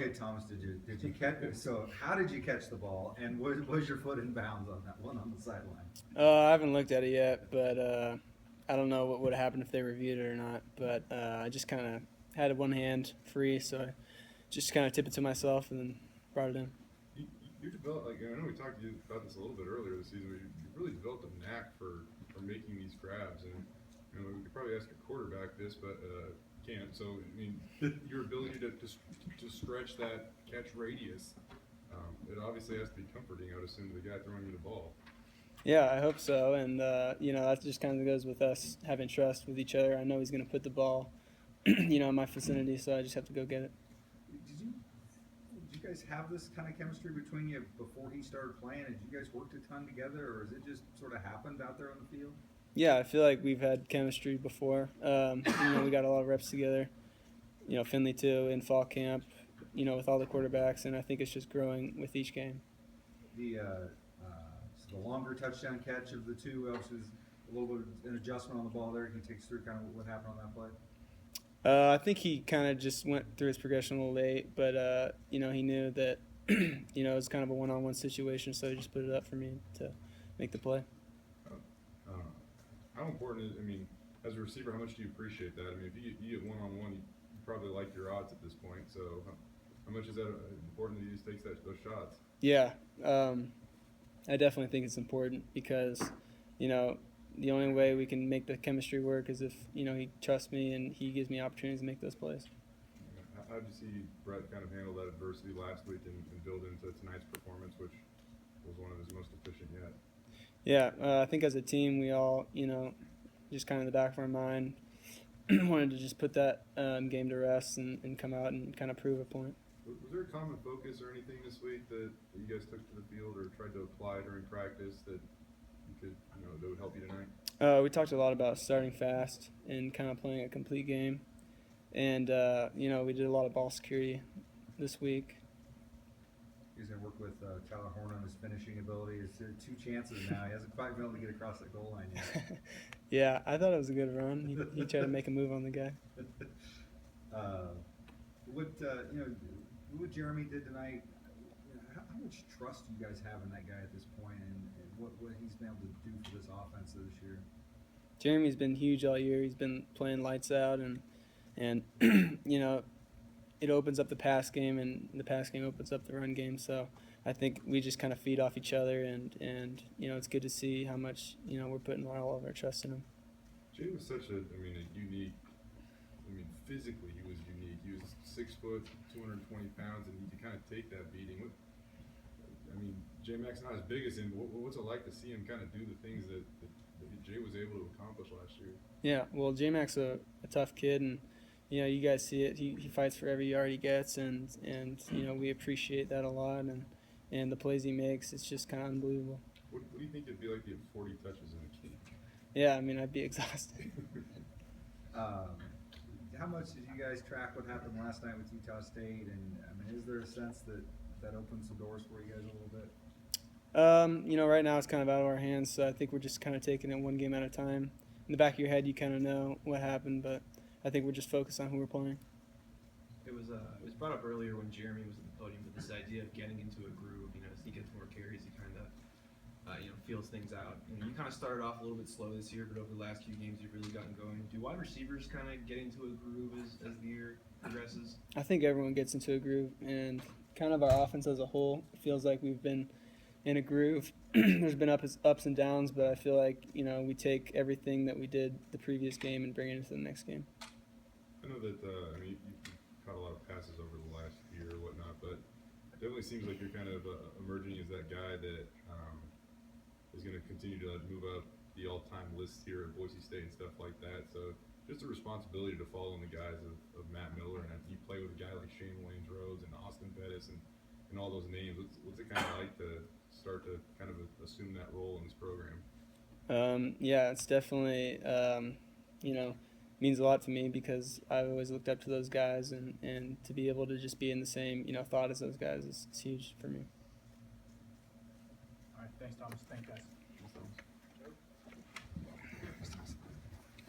Okay, Thomas, did you catch? So how did you catch the ball, and was your foot in bounds on that one on the sideline? I haven't looked at it yet, but I don't know what would have happened if they reviewed it or not. But I just kind of had one hand free, so I just kind of tipped it to myself and then brought it in. You developed, like, I know we talked to you about this a little bit earlier this season, but you really developed a knack for making these grabs. And, we could probably ask a quarterback this, but can't. So, I mean, your ability to stretch that catch radius, it obviously has to be comforting, I would assume, to the guy throwing you the ball. Yeah, I hope so. And, that just kind of goes with us having trust with each other. I know he's going to put the ball, in my vicinity, so I just have to go get it. Did you guys have this kind of chemistry between you before he started playing? Had you guys worked a ton together, or has it just sort of happened out there on the field? Yeah, I feel like we've had chemistry before. We got a lot of reps together. Finley too in fall camp. With all the quarterbacks, and I think it's just growing with each game. So the longer touchdown catch of the two was a little bit of an adjustment on the ball there. Can you take us through kind of what happened on that play? I think he kind of just went through his progression a little late, but he knew that it was kind of a one-on-one situation, so he just put it up for me to make the play. How important is, as a receiver, how much do you appreciate that? If you get one-on-one, you probably like your odds at this point. So how much is that important that he just takes those shots? Yeah, I definitely think it's important because, the only way we can make the chemistry work is if, he trusts me and he gives me opportunities to make those plays. How did you see Brett kind of handle that adversity last week and build into tonight's performance, which was one of his most efficient yet? Yeah, I think as a team we all, just kind of in the back of our mind wanted to just put that game to rest and come out and kind of prove a point. Was there a common focus or anything this week that you guys took to the field or tried to apply during practice that you could, that would help you tonight? We talked a lot about starting fast and kind of playing a complete game. And, we did a lot of ball security this week. He's going to work with Tyler Horn on his finishing ability. Is there 2 chances now? He hasn't quite been able to get across that goal line yet. Yeah, I thought it was a good run. He tried to make a move on the guy. What Jeremy did tonight, how much trust do you guys have in that guy at this point, and what he's been able to do for this offense this year? Jeremy's been huge all year. He's been playing lights out, and it opens up the pass game, and the pass game opens up the run game. So I think we just kind of feed off each other, and it's good to see how much we're putting all of our trust in him. Jay was such a unique. Physically he was unique. He was 6 foot, 220 pounds, and he could kind of take that beating. J-Mac's not as big as him, but what's it like to see him kind of do the things that Jay was able to accomplish last year? Yeah, well, J-Mac's a tough kid, and you guys see it. He fights for every yard he gets, and we appreciate that a lot. And the plays he makes, it's just kind of unbelievable. What do you think it'd be like to have 40 touches in a game? Yeah, I'd be exhausted. How much did you guys track what happened last night with Utah State? And is there a sense that opens the doors for you guys a little bit? Right now it's kind of out of our hands, so I think we're just kind of taking it one game at a time. In the back of your head, you kind of know what happened, but I think we're just focused on who we're playing. It was brought up earlier when Jeremy was at the podium, but this idea of getting into a groove, as he gets more carries, he kind of, feels things out. And you kind of started off a little bit slow this year, but over the last few games you've really gotten going. Do wide receivers kind of get into a groove as the year progresses? I think everyone gets into a groove, and kind of our offense as a whole feels like we've been in a groove. There's been ups and downs, but I feel like we take everything that we did the previous game and bring it into the next game. I know that you caught a lot of passes over the last year or whatnot, but it definitely seems like you're kind of emerging as that guy that is going to continue to move up the all-time lists here at Boise State and stuff like that. So just a responsibility to follow in the guise of Matt Miller, and you play with a guy like Shane Waynes-Rhodes and Austin Pettis and all those names. What's it kind of like to start to kind of assume that role in this program? Yeah, it's definitely means a lot to me because I've always looked up to those guys, and to be able to just be in the same thought as those guys is huge for me. All right, thanks, Thomas. Thanks, guys.